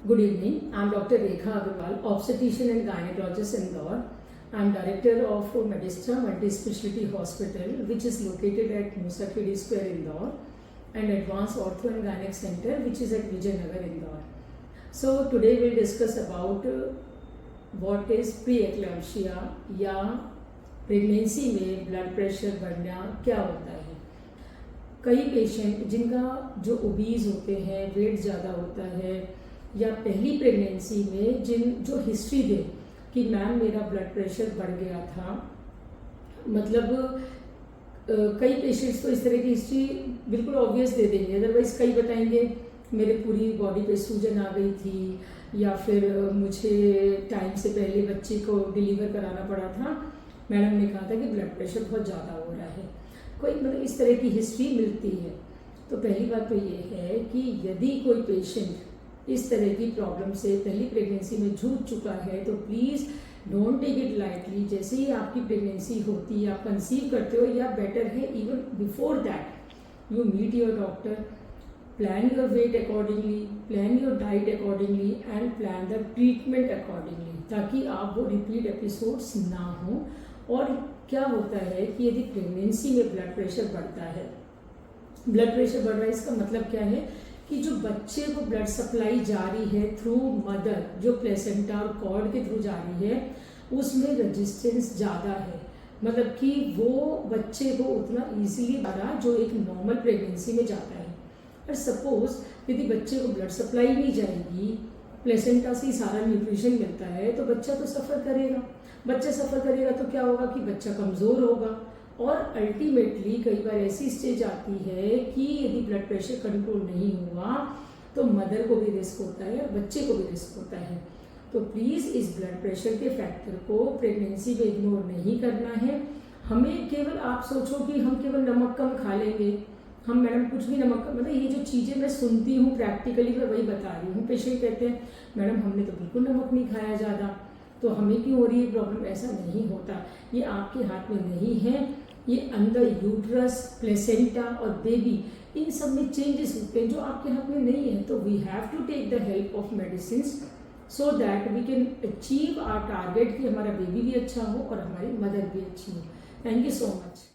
Good evening. I'm Dr. Rekha Agarwal, obstetrician and gynecologist in Indore. I'm director of Medistra Multi-Speciality Hospital, which is located at Musa Khedi Square, Indore, and Advanced Ortho and Gynec Center, which is at Vijayanagar, Indore. So today we'll discuss about what is pre-eclampsia या pregnancy में blood pressure बढ़ना क्या होता है। कई patient जिनका जो obese होते हैं, वेट ज़्यादा होता है, या पहली प्रेगनेंसी में जो हिस्ट्री दे कि मैम मेरा ब्लड प्रेशर बढ़ गया था, मतलब कई पेशेंट्स तो इस तरह की हिस्ट्री बिल्कुल ऑब्वियस दे देंगे, अदरवाइज कई बताएंगे मेरे पूरी बॉडी पे सूजन आ गई थी, या फिर मुझे टाइम से पहले बच्चे को डिलीवर कराना पड़ा था, मैडम ने कहा था कि ब्लड प्रेशर बहुत ज़्यादा हो रहा है। कोई मतलब इस तरह की हिस्ट्री मिलती है। तो पहली बात तो ये है कि यदि कोई पेशेंट इस तरह की प्रॉब्लम से पहली प्रेगनेंसी में जूझ चुका है तो please don't take it lightly. जैसे ही आपकी प्रेगनेंसी होती है, आप कंसीव करते हो, या बेटर है even before that you meet your doctor, plan your weight accordingly, plan your diet accordingly and plan the treatment accordingly, ताकि आप वो रिपीट एपिसोड्स ना हो। और क्या होता है कि यदि प्रेगनेंसी में ब्लड प्रेशर बढ़ता है, ब्लड प्रेशर बढ़ रहा है, इसका मतलब क्या है कि जो बच्चे को ब्लड सप्लाई जा रही है थ्रू मदर, जो प्लेसेंटा और कॉर्ड के थ्रू जा रही है, उसमें रेजिस्टेंस ज़्यादा है, मतलब कि वो बच्चे को उतना ईजिली बढ़ा जो एक नॉर्मल प्रेगनेंसी में जाता है। और सपोज यदि बच्चे को ब्लड सप्लाई नहीं जाएगी, प्लेसेंटा से ही सारा न्यूट्रिशन मिलता है, तो बच्चा तो सफ़र करेगा। बच्चा सफ़र करेगा तो क्या होगा कि बच्चा कमज़ोर होगा, और अल्टीमेटली कई बार ऐसी स्टेज आती है कि यदि ब्लड प्रेशर कंट्रोल नहीं हुआ तो मदर को भी रिस्क होता है और बच्चे को भी रिस्क होता है। तो प्लीज़ इस ब्लड प्रेशर के फैक्टर को प्रेगनेंसी में इग्नोर नहीं करना है। हमें केवल, आप सोचो कि हम केवल नमक कम खा लेंगे, हम मैडम कुछ भी नमक, मतलब ये जो चीज़ें मैं सुनती हूँ प्रैक्टिकली मैं वही बता रही हूँ। पेशेंट कहते हैं मैडम हमने तो बिल्कुल नमक नहीं खाया ज़्यादा, तो हमें क्यों हो रही है प्रॉब्लम। ऐसा नहीं होता, ये आपके हाथ में नहीं है, ये अंदर यूट्रस, प्लेसेंटा और बेबी, इन सब में चेंजेस होते हैं जो आपके हाथ में नहीं है। तो we have to take the help of medicine so that we can achieve our target कि हमारा बेबी भी अच्छा हो और हमारी मदर भी अच्छी हो। Thank you so much.